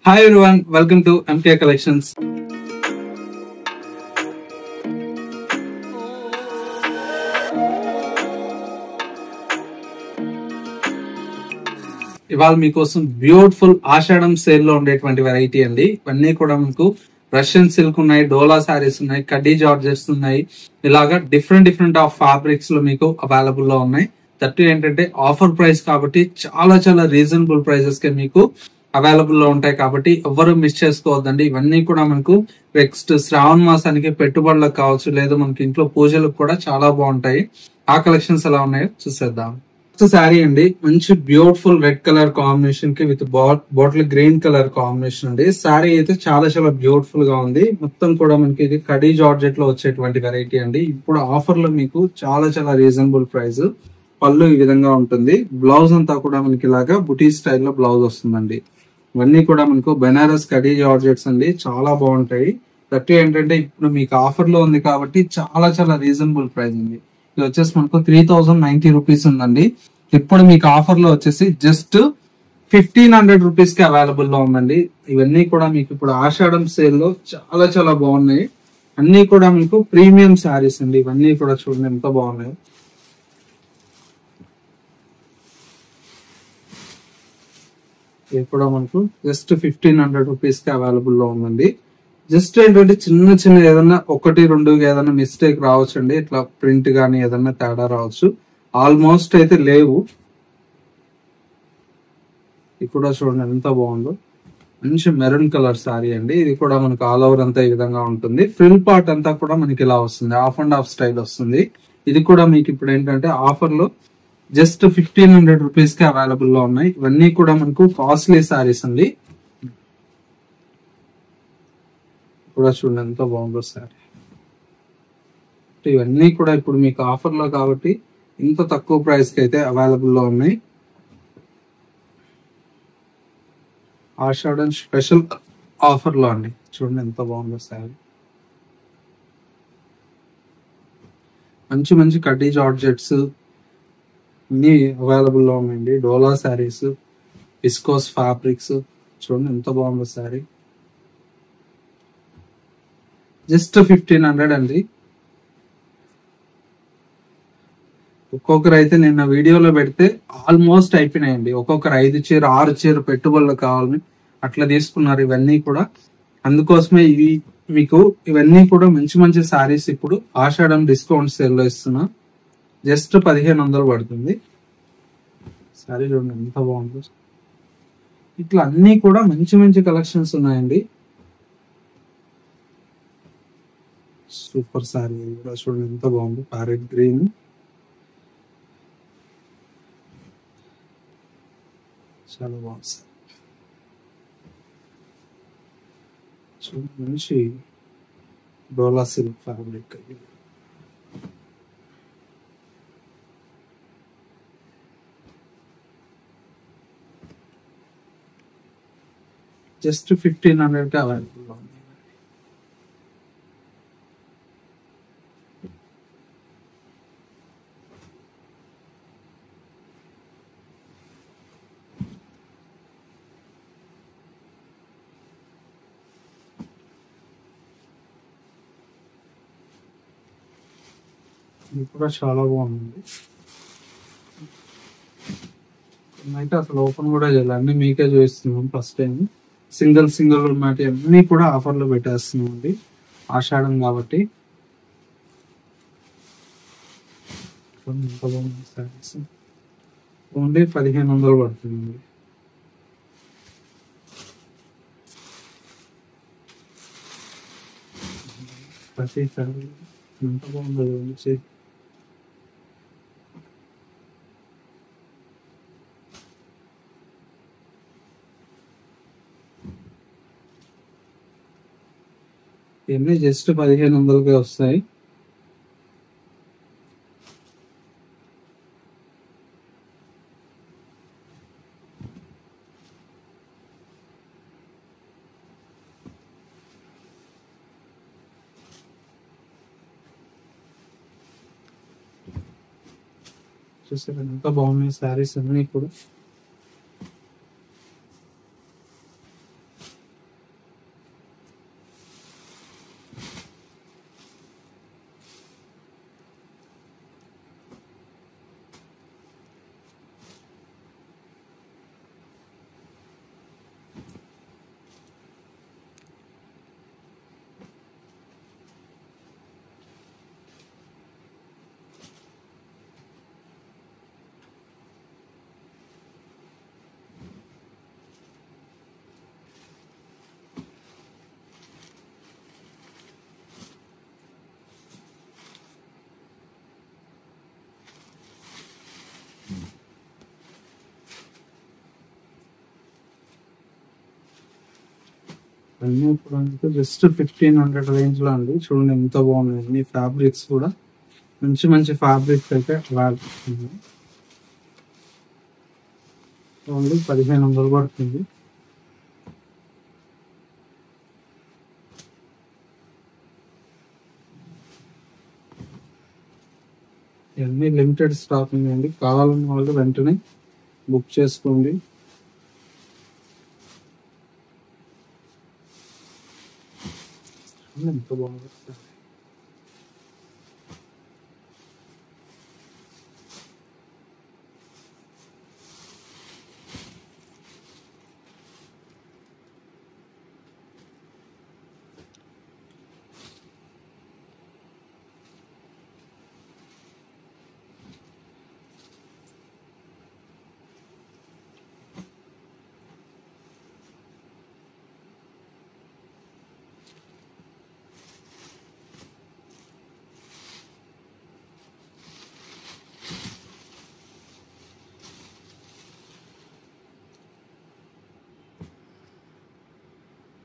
Hi everyone, welcome to MK Collections. ఇవాళ మీకోసం beautiful ఆషాఢం sale లో ఉండేటువంటి వెరైటీ అండి. ఇవన్నీ కూడా మీకు రష్యన్ సిల్క్ ఉన్నాయి, డోలా సారీస్ ఉన్నాయి, కడ్డీ జార్జెట్స్ ఉన్నాయి. ఇలాగా డిఫరెంట్ ఆఫ్ ఫ్యాబ్రిక్స్ లో మీకు అవైలబుల్ లో ఉన్నాయి. దట్టు ఏంటంటే ఆఫర్ ప్రైస్ కాబట్టి చాలా రీజనబుల్ ప్రైసెస్ కి మీకు అవైలబుల్ లో ఉంటాయి కాబట్టి ఎవరు మిస్ చేసుకోవద్దండి. ఇవన్నీ కూడా మనకు నెక్స్ట్ శ్రావణ మాసానికి పెట్టుబడులకు కావచ్చు, లేదా మనకి ఇంట్లో పూజలకు కూడా చాలా బాగుంటాయి. ఆ కలెక్షన్స్ ఎలా ఉన్నాయో చూసేద్దాం. శారీ అండి, మంచి బ్యూటిఫుల్ రెడ్ కలర్ కాంబినేషన్ కి with bottle green colour combination అండి. శారీ అయితే చాలా బ్యూటిఫుల్ గా ఉంది. మొత్తం కూడా మనకి ఇది కడీ జార్జెట్ లో వచ్చేటువంటి వెరైటీ అండి. ఇప్పుడు ఆఫర్ లో మీకు చాలా రీజనబుల్ ప్రైస్. పళ్ళు ఈ విధంగా ఉంటుంది. బ్లౌజ్ అంతా కూడా మనకి ఇలాగా బుటీ స్టైల్లో బ్లౌజ్ వస్తుందండి. ఇవన్నీ కూడా మనకు బెనారస్ కడీ జార్జెట్స్ అండి, చాలా బాగుంటాయి. దట్టు ఏంటంటే ఇప్పుడు మీకు ఆఫర్ లో ఉంది కాబట్టి చాలా రీజనబుల్ ప్రైస్ ఉంది. ఇది వచ్చేసి మనకు 3090 రూపీస్ ఉందండి. ఇప్పుడు మీకు ఆఫర్ లో వచ్చేసి జస్ట్ 1500 రూపీస్ కి అవైలబుల్ లో ఉందండి. ఇవన్నీ కూడా మీకు ఇప్పుడు ఆషాఢం సేల్ లో చాలా బాగున్నాయి. అన్ని కూడా మీకు ప్రీమియం శారీస్ అండి. ఇవన్నీ కూడా చూడండి ఎంత బాగున్నాయి. ఇది కూడా మనకు జస్ట్ 1500 రూపీస్ కి అవైలబుల్ లో ఉందండి. జస్ట్ ఏంటంటే చిన్న ఏదన్నా ఒకటి రెండు ఏదైనా మిస్టేక్ రావచ్చు అండి. ఇట్లా ప్రింట్ గానీ ఏదన్నా తేడా రావచ్చు. ఆల్మోస్ట్ అయితే లేవు. ఇది కూడా చూడండి ఎంత బాగుందో. మంచి మెరూన్ కలర్ శారీ అండి. ఇది కూడా మనకు ఆల్ ఓవర్ అంతా ఈ విధంగా ఉంటుంది. ఫ్రిల్ పార్ట్ అంతా కూడా మనకి ఇలా వస్తుంది, హాఫ్ అండ్ హాఫ్ స్టైల్ వస్తుంది. ఇది కూడా మీకు ఇప్పుడు ఏంటంటే ఆఫర్ లో జస్ట్ 1500 రూపీస్ కి అవైలబుల్ లో ఉన్నాయి. ఇవన్నీ కూడా మనకు కాస్ట్లీ శారీస్ అండి. కూడా చూడండి ఎంత బాగుందో శారీ. ఇవన్నీ కూడా ఇప్పుడు మీకు ఆఫర్ లో కాబట్టి ఇంత తక్కువ ప్రైస్ కి అయితే అవైలబుల్ లో ఉన్నాయి. ఆషాఢం స్పెషల్ ఆఫర్ లో అండి. చూడండి ఎంత బాగుందో శారీ. మంచి కడ్డీ జార్జెట్స్ అన్ని అవైలబుల్ లో ఉన్నాయండి. డోలా శారీస్, విస్కోస్ ఫ్యాబ్రిక్స్, చూడండి ఎంత బాగుందో శారీ. జస్ట్ 1500 అండి. ఒక్కొక్కరు అయితే నిన్న వీడియోలో పెడితే ఆల్మోస్ట్ అయిపోయినాయండి. ఒక్కొక్కరు 5 చీర 6 చీర పెట్టుబడులు కావాలని అట్లా తీసుకున్నారు. ఇవన్నీ కూడా అందుకోసమే మీకు ఇవన్నీ కూడా మంచి శారీస్ ఇప్పుడు ఆషాఢం డిస్కౌంట్ సేల్ లో ఇస్తున్నా. జస్ట్ 1500 పడుతుంది. శారీ చూడండి ఎంత బాగుందో. ఇట్లా అన్ని కూడా మంచి కలెక్షన్స్ ఉన్నాయండి. సూపర్ శారీ కూడా చూడండి ఎంత బాగుంది. ప్యారెట్ గ్రీన్, చాలా బాగుంది. చూడండి మంచి డోలా సిల్క్ ఫ్యాబ్రిక్. జస్ట్ 1500 కి అవైలబుల్ లో ఉంది. ఇది కూడా చాలా బాగుంది. అయితే అసలు ఓపెన్ కూడా చేయాలి, అన్ని మీకే చూపిస్తున్నాం ఫస్ట్ టైం. సింగిల్ మ్యాటి అన్ని కూడా ఆఫర్ లో పెట్టేస్తున్నాం అండి ఆషాఢం కాబట్టి. ఎంత బాగుంది శారీస్. ఓన్లీ 1500 పడుతుంది. ప్రతి శారీ ఎంత బాగుందో చూసి. ఇవన్నీ జస్ట్ 1500కే వస్తాయి. చూసారా ఎంత బాగున్నాయి శారీస్ అన్ని కూడా. అన్నీ కూడా జస్ట్ 1500 రేంజ్ లో అండి. చూడండి ఎంత బాగున్నాయి అన్ని ఫ్యాబ్రిక్స్ కూడా, మంచి మంచి ఫ్యాబ్రిక్స్ అయితే వాడుతుంది. ఓన్లీ 1500 పడుతుంది. ఇవన్నీ లిమిటెడ్ స్టాక్ అండి, కావాలన్న వాళ్ళు వెంటనే బుక్ చేసుకోండి. ఎంత బాగుంది.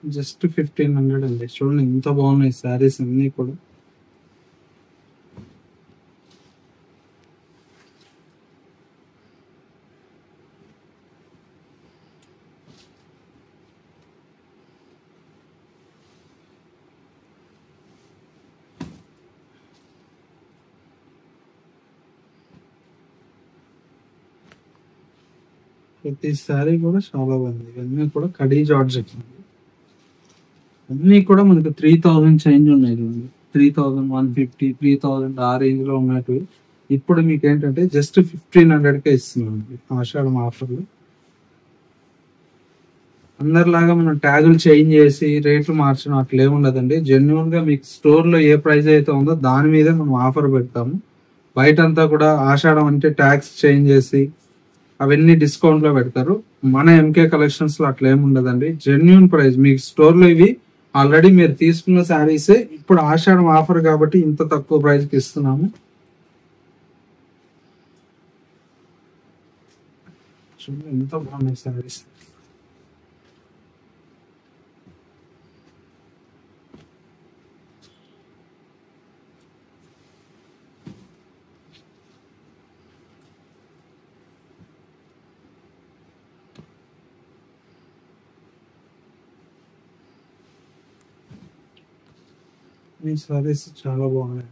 జస్ట్ 1500 అండి. చూడండి ఎంత బాగున్నాయి శారీస్ అన్ని కూడా. ప్రతి శారీ కూడా చాలా బాగుంది. ఇవన్నీ కూడా కడీ జార్జెట్ అన్ని కూడా మనకు 3000 చేంజ్ ఉన్నాయి చూడండి. 3150, 3000 ఆ రేంజ్ లో ఉన్నట్టు ఇప్పుడు మీకు ఏంటంటే జస్ట్ 1500కే ఇస్తున్నాం ఆషాఢం ఆఫర్లు. అందరిలాగా మనం ట్యాగులు చేంజ్ చేసి రేట్లు మార్చడం అట్లా ఏముండదండి. జెన్యున్ గా మీకు స్టోర్ లో ఏ ప్రైస్ అయితే ఉందో దాని మీదే మనం ఆఫర్ పెడతాము. బయట అంతా కూడా ఆషాఢం అంటే ట్యాక్స్ చేంజ్ చేసి అవన్నీ డిస్కౌంట్ లో పెడతారు. మన ఎంకే కలెక్షన్స్ లో అట్లా ఏముండదండి. జెన్యున్ ప్రైస్ మీకు స్టోర్ లో ఇవి ఆల్రెడీ మీరు తీసుకున్న శారీసే, ఇప్పుడు ఆషాఢం ఆఫర్ కాబట్టి ఇంత తక్కువ ప్రైస్ కి ఇస్తున్నాము. చూడండి ఎంత బాగున్నాయి శారీస్. ఈ సారీస్ చాలా బాగున్నాయి.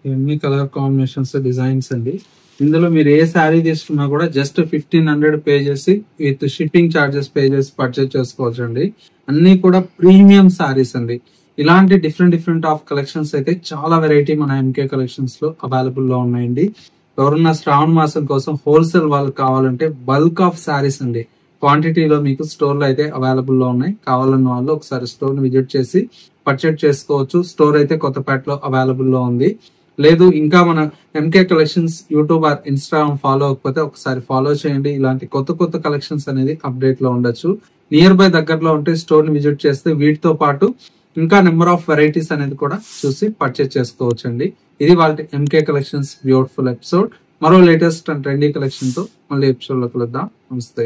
ఇవన్నీ కలర్ కాంబినేషన్స్, డిజైన్స్ అండి. ఇందులో మీరు ఏ శారీ తీసుకున్నా కూడా జస్ట్ 1500 పే చేసి విత్ షిప్పింగ్ ఛార్జెస్ పే చేసి పర్చేస్ చేసుకోవచ్చు అండి. అన్ని కూడా ప్రీమియం శారీస్ అండి. ఇలాంటి డిఫరెంట్ ఆఫ్ కలెక్షన్స్ అయితే చాలా వెరైటీ మన ఎంకే కలెక్షన్స్ లో అవైలబుల్ లో ఉన్నాయండి. ఎవరున్న శ్రావణ మాసం కోసం హోల్సేల్ వాళ్ళకి కావాలంటే బల్క్ ఆఫ్ శారీస్ అండి క్వాంటిటీలో మీకు స్టోర్ లో అయితే అవైలబుల్ లో ఉన్నాయి. కావాలన్న వాళ్ళు ఒకసారి స్టోర్ ని విజిట్ చేసి పర్చేస్ చేసుకోవచ్చు. స్టోర్ అయితే కొత్తపేటలో అవైలబుల్ లో ఉంది. లేదు ఇంకా మన MK collections YouTube or Instagram follow అవ్వకపోతే ఒకసారి ఫాలో చేయండి. ఇలాంటి కొత్త కలెక్షన్స్ అనేది అప్డేట్ లో ఉండొచ్చు. నియర్ బై దగ్గరలో ఉంటే స్టోర్ ని విజిట్ చేస్తే వీటితో పాటు ఇంకా నెంబర్ ఆఫ్ వెరైటీస్ అనేది కూడా చూసి పర్చేస్ చేసుకోవచ్చు అండి. ఇది వాళ్ళ ఎంకే కలెక్షన్స్ బ్యూటిఫుల్ ఎపిసోడ్. మరో లేటెస్ట్ అండ్ ట్రెండీ కలెక్షన్ తో మళ్ళీ ఎపిసోడ్ లో కలుద్దాం. నమస్తే.